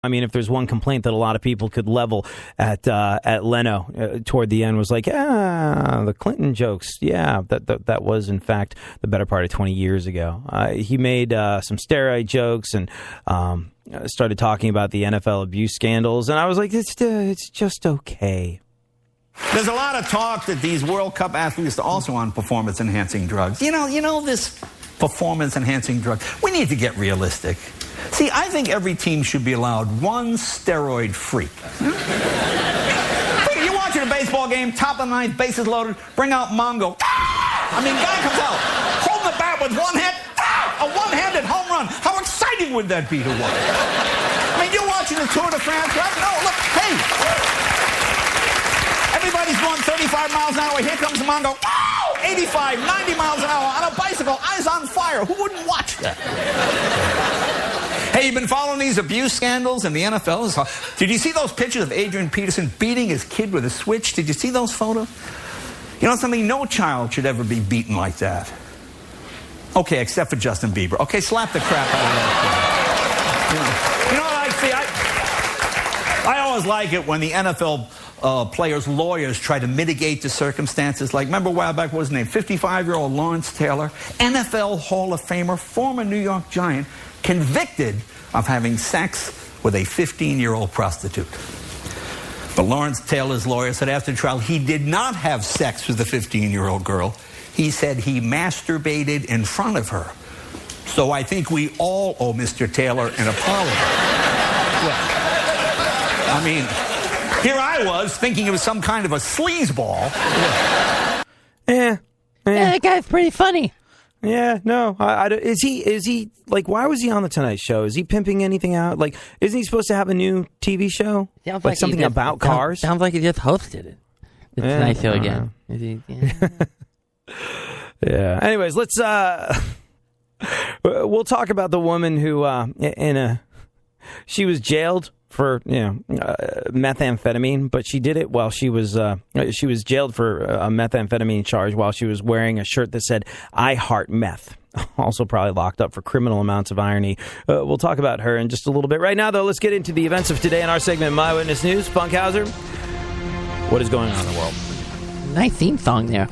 I mean, if there's one complaint that a lot of people could level at Leno toward the end was like, the Clinton jokes. Yeah, that was, in fact, the better part of 20 years ago. He made some steroid jokes and started talking about the NFL abuse scandals. And I was like, it's just okay. There's a lot of talk that these World Cup athletes are also on performance-enhancing drugs. You know this performance-enhancing drug. We need to get realistic. See, I think every team should be allowed one steroid freak. You're watching a baseball game, top of the ninth, bases loaded, bring out Mongo. I mean, guy comes out, holding the bat with one hand, a one-handed home run. How exciting would that be to watch? I mean, you're watching the Tour de France, right? No, look, hey. Everybody's going 35 miles an hour. Here comes Mongo. 85, 90 miles an hour on a bicycle, eyes on fire. Who wouldn't watch that? Hey, you've been following these abuse scandals in the NFL? Did you see those pictures of Adrian Peterson beating his kid with a switch? Did you see those photos? You know something? No child should ever be beaten like that. Okay, except for Justin Bieber. Okay, slap the crap out of that kid. You know what I see? I always like it when the NFL players' lawyers try to mitigate the circumstances. Like, remember a while back, what was his name? 55-year-old Lawrence Taylor, NFL Hall of Famer, former New York Giant, convicted of having sex with a 15-year-old prostitute. But Lawrence Taylor's lawyer said after the trial he did not have sex with the 15-year-old girl. He said he masturbated in front of her. So I think we all owe Mr. Taylor an apology. Well, I mean, here I was thinking it was some kind of a sleazeball. Yeah, that guy's pretty funny. Yeah, no. Is he like, why was he on the Tonight Show? Is he pimping anything out? Like, isn't he supposed to have a new TV show? Sounds like something about cars? Sounds like he just hosted it. The Tonight Show again. Yeah. Anyways, let's, we'll talk about the woman who, she was jailed for, methamphetamine, but she did it while she was jailed for a methamphetamine charge while she was wearing a shirt that said, "I heart meth." Also probably locked up for criminal amounts of irony. We'll talk about her in just a little bit. Right now, though, let's get into the events of today in our segment, My Witness News. Funkhauser, what is going on in the world? Nice theme song there.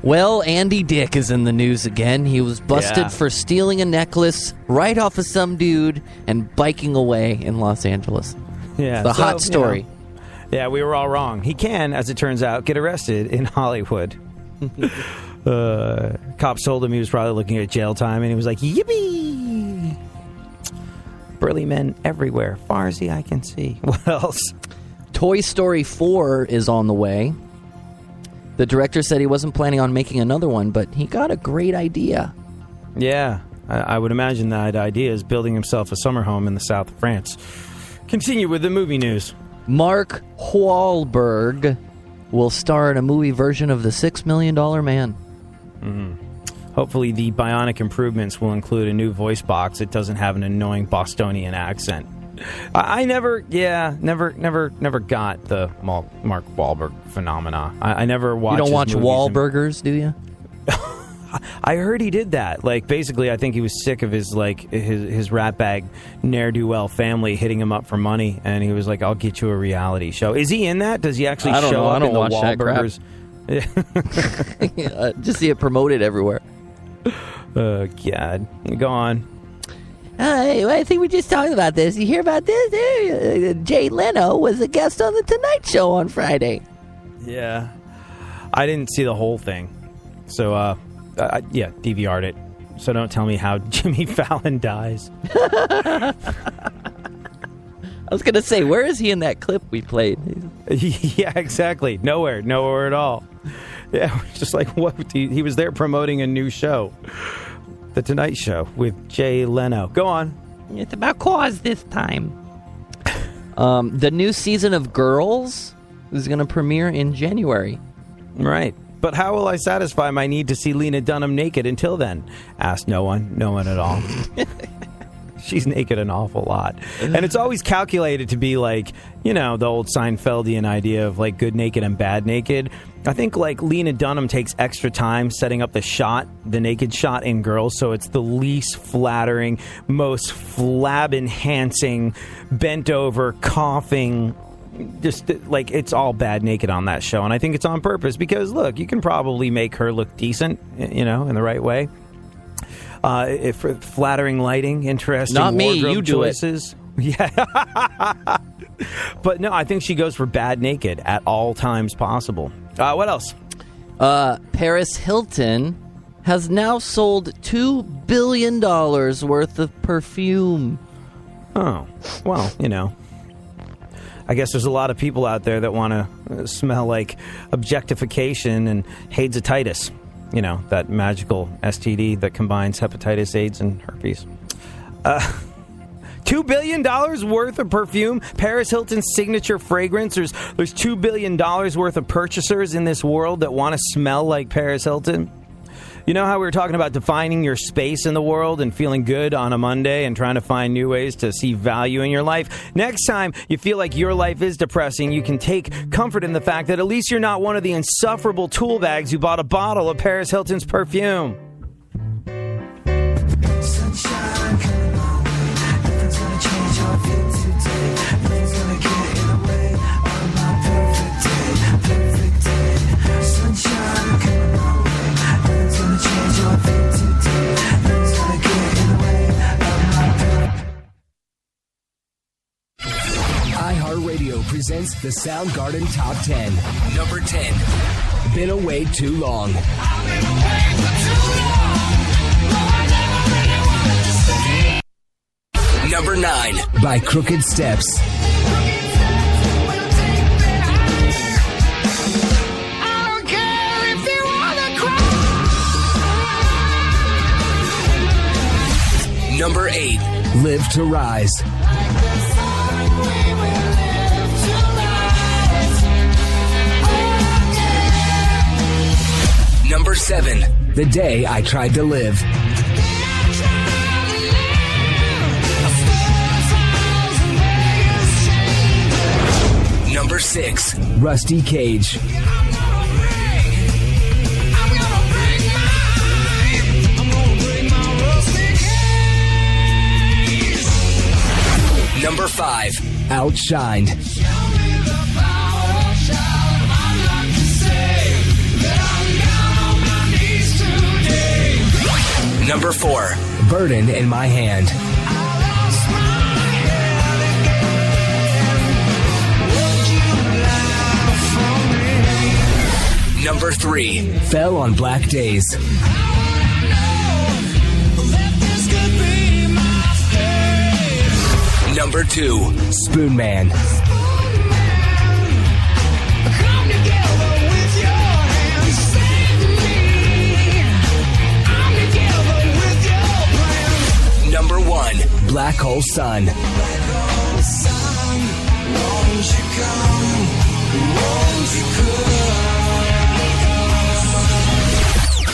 Well, Andy Dick is in the news again. He was busted for stealing a necklace right off of some dude and biking away in Los Angeles. Yeah, the hot story. Yeah, we were all wrong. He can, as it turns out, get arrested in Hollywood. Cops told him he was probably looking at jail time, and he was like, "Yippee! Burly men everywhere, far as the eye can see." What else? Toy Story 4 is on the way. The director said he wasn't planning on making another one, but he got a great idea. Yeah, I would imagine that idea is building himself a summer home in the south of France. Continue with the movie news. Mark Wahlberg will star in a movie version of The $6 Million Man. Mm-hmm. Hopefully the bionic improvements will include a new voice box that doesn't have an annoying Bostonian accent. I never got the Mark Wahlberg phenomena. I never watched. You don't watch Wahlburgers, do you? I heard he did that. Like, basically, I think he was sick of his ratbag ne'er-do-well family hitting him up for money, and he was like, "I'll get you a reality show." Is he in that? Does he actually show up in the Wahlburgers? Just see it promoted everywhere. God, go on. I think we just talked about this. You hear about this? Jay Leno was a guest on The Tonight Show on Friday. Yeah. I didn't see the whole thing. So, DVR'd it. So don't tell me how Jimmy Fallon dies. I was going to say, where is he in that clip we played? Yeah, exactly. Nowhere at all. Yeah, just like, what? He was there promoting a new show. The Tonight Show with Jay Leno. Go on. It's about cause this time. The new season of Girls is going to premiere in January. Right. But how will I satisfy my need to see Lena Dunham naked until then? Asked no one. No one at all. She's naked an awful lot. And it's always calculated to be like, the old Seinfeldian idea of like good naked and bad naked. I think like Lena Dunham takes extra time setting up the naked shot in Girls, so it's the least flattering, most flab-enhancing, bent over, coughing, just like it's all bad naked on that show. And I think it's on purpose because, look, you can probably make her look decent, in the right way. If flattering lighting, interesting Not me, wardrobe you do choices. Yeah. But no, I think she goes for bad naked at all times possible. What else? Paris Hilton has now sold $2 billion worth of perfume. Oh, well, I guess there's a lot of people out there that want to smell like objectification and hepatitis. That magical STD that combines hepatitis, AIDS, and herpes. $2 billion worth of perfume, Paris Hilton's signature fragrance. There's $2 billion worth of purchasers in this world that want to smell like Paris Hilton. You know how we were talking about defining your space in the world and feeling good on a Monday and trying to find new ways to see value in your life? Next time you feel like your life is depressing, you can take comfort in the fact that at least you're not one of the insufferable tool bags who bought a bottle of Paris Hilton's perfume. Sunshine, come on. Nothing's gonna change how I feel today. Nothing's gonna get in the way of my perfect day. Perfect day. Sunshine, come on. Nothing's gonna change how I feel today. Nothing's gonna get in the way of my iHeartRadio presents the Soundgarden Top 10. Number 10. Been away too long. Number 9 by Crooked Steps. Number 8, Live to Rise. Number 7, The Day I Tried to Live. Number 6, Rusty Cage. Number 5, Outshined. Number 4, Burden in My Hand. Number 3, Fell on Black Days. Number 2, Spoon Man. Number 1, Black Hole Sun.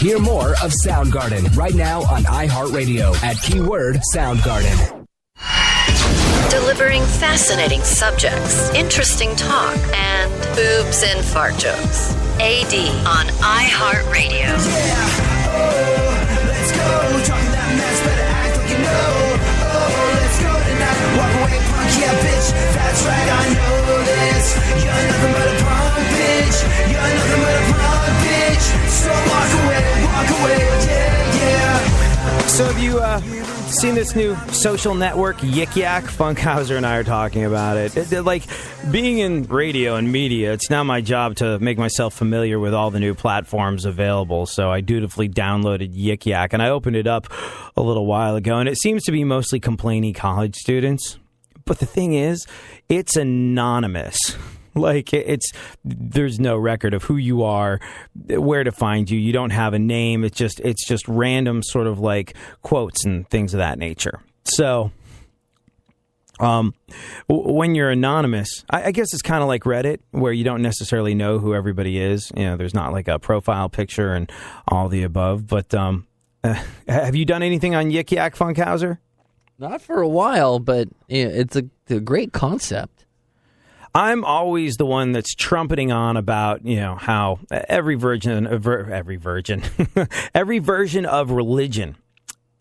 Hear more of Soundgarden right now on iHeartRadio at keyword Soundgarden. Delivering fascinating subjects, interesting talk, and boobs and fart jokes. AD on iHeartRadio. Yeah, oh, let's go. Talking that mess, better act like you know. Oh, let's go tonight. Walk away, punk, yeah, bitch. That's right, I know this. You're nothing but a punk, bitch. You're nothing but a punk, bitch. So walk away, yeah, yeah. So have you seen this new social network, Yik Yak? Funkhauser and I are talking about it. Like, being in radio and media, it's now my job to make myself familiar with all the new platforms available. So I dutifully downloaded Yik Yak, and I opened it up a little while ago, and it seems to be mostly complaining college students. But the thing is, it's anonymous. Like, there's no record of who you are, where to find you. You don't have a name. It's just random sort of like quotes and things of that nature. So, when you're anonymous, I guess it's kind of like Reddit, where you don't necessarily know who everybody is. There's not like a profile picture and all the above. But have you done anything on Yik Yak, Funkhauser? Not for a while, but it's a great concept. I'm always the one that's trumpeting on about, how every version of religion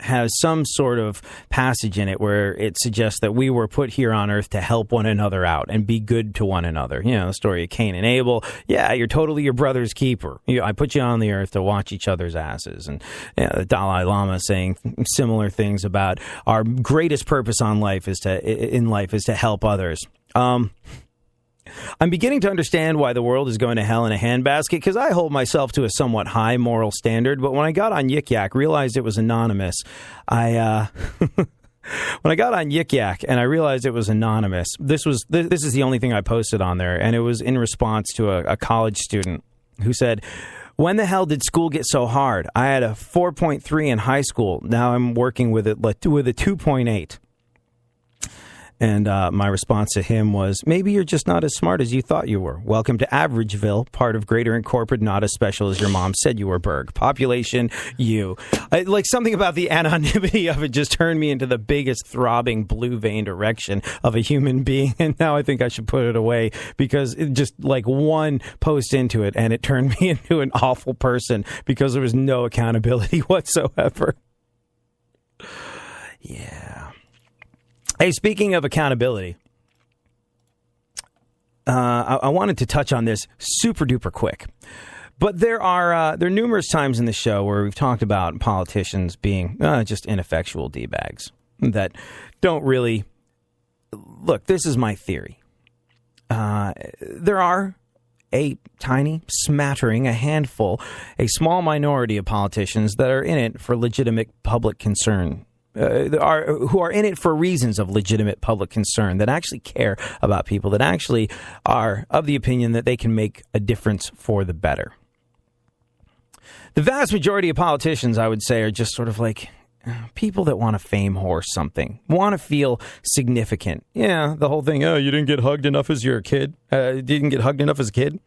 has some sort of passage in it where it suggests that we were put here on earth to help one another out and be good to one another. The story of Cain and Abel. Yeah, you're totally your brother's keeper. I put you on the earth to watch each other's asses. And the Dalai Lama saying similar things about our greatest purpose in life is to help others. I'm beginning to understand why the world is going to hell in a handbasket, because I hold myself to a somewhat high moral standard. But when I got on Yik Yak, realized it was anonymous. When I got on Yik Yak and I realized it was anonymous, this is the only thing I posted on there, and it was in response to a college student who said, "When the hell did school get so hard? I had a 4.3 in high school. Now I'm working with a 2.8. And my response to him was, maybe you're just not as smart as you thought you were. Welcome to Averageville, part of Greater and Corporate, not as special as your mom said you were, Berg. Population, you." Like something about the anonymity of it just turned me into the biggest throbbing blue-veined erection of a human being. And now I think I should put it away, because it just like one post into it and it turned me into an awful person because there was no accountability whatsoever. Yeah. Hey, speaking of accountability, I wanted to touch on this super duper quick. But there are numerous times in the show where we've talked about politicians being just ineffectual D-bags that don't really... Look, this is my theory. There are a tiny smattering, a handful, a small minority of politicians that are in it for legitimate public concern. Who are in it for reasons of legitimate public concern, that actually care about people, that actually are of the opinion that they can make a difference for the better. The vast majority of politicians, I would say, are just sort of like people that want to fame whore something, want to feel significant. Yeah, the whole thing, you didn't get hugged enough as you're a kid. Didn't get hugged enough as a kid.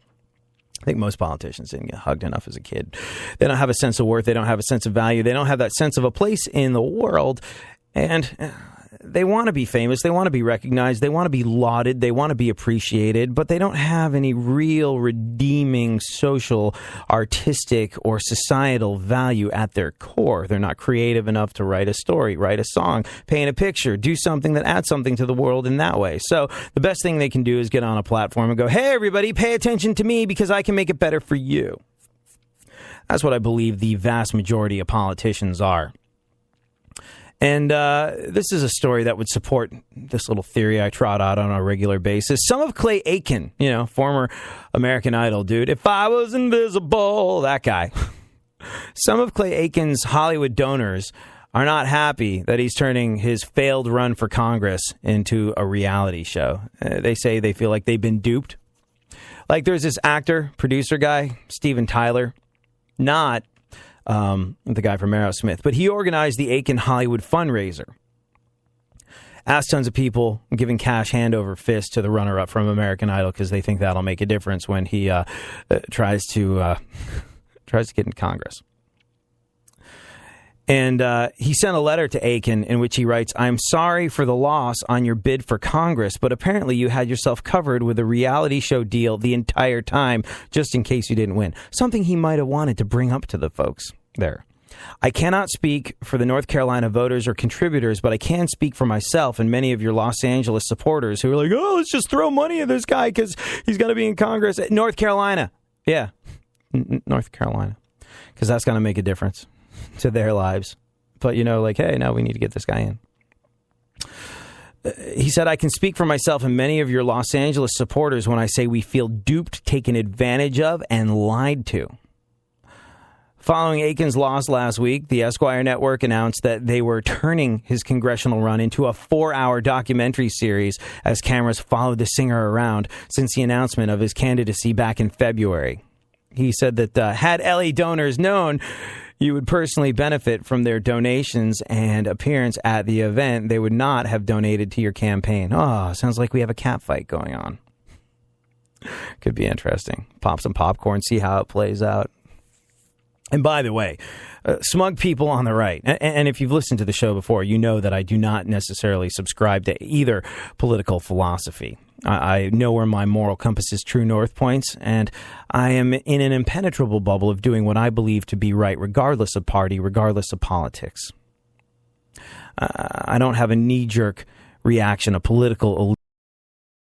I think most politicians didn't get hugged enough as a kid. They don't have a sense of worth. They don't have a sense of value. They don't have that sense of a place in the world. And they want to be famous. They want to be recognized. They want to be lauded. They want to be appreciated. But they don't have any real redeeming social, artistic, or societal value at their core. They're not creative enough to write a story, write a song, paint a picture, do something that adds something to the world in that way. So the best thing they can do is get on a platform and go, "Hey, everybody, pay attention to me because I can make it better for you." That's what I believe the vast majority of politicians are. And this is a story that would support this little theory I trot out on a regular basis. Some of Clay Aiken, former American Idol dude, "If I was invisible," that guy. Some of Clay Aiken's Hollywood donors are not happy that he's turning his failed run for Congress into a reality show. They say they feel like they've been duped. Like there's this actor, producer guy, Steven Tyler, not the guy from Aerosmith, but he organized the Aiken Hollywood fundraiser. Asked tons of people, giving cash hand over fist to the runner-up from American Idol because they think that'll make a difference when he tries to get in Congress. And he sent a letter to Aiken in which he writes, "I'm sorry for the loss on your bid for Congress, but apparently you had yourself covered with a reality show deal the entire time, just in case you didn't win." Something he might have wanted to bring up to the folks there. "I cannot speak for the North Carolina voters or contributors, but I can speak for myself and many of your Los Angeles supporters who are like, oh, let's just throw money at this guy because he's going to be in Congress." North Carolina. Yeah, North Carolina. Because that's going to make a difference to their lives. But, hey, now we need to get this guy in. He said, "I can speak for myself and many of your Los Angeles supporters when I say we feel duped, taken advantage of, and lied to." Following Aiken's loss last week, the Esquire Network announced that they were turning his congressional run into a 4-hour documentary series as cameras followed the singer around since the announcement of his candidacy back in February. He said that had LA donors known you would personally benefit from their donations and appearance at the event, they would not have donated to your campaign. Oh, sounds like we have a cat fight going on. Could be interesting. Pop some popcorn, see how it plays out. And by the way, smug people on the right, and if you've listened to the show before, you know that I do not necessarily subscribe to either political philosophy. I know where my moral compass's true north points, and I am in an impenetrable bubble of doing what I believe to be right, regardless of party, regardless of politics. I don't have a knee-jerk reaction, a political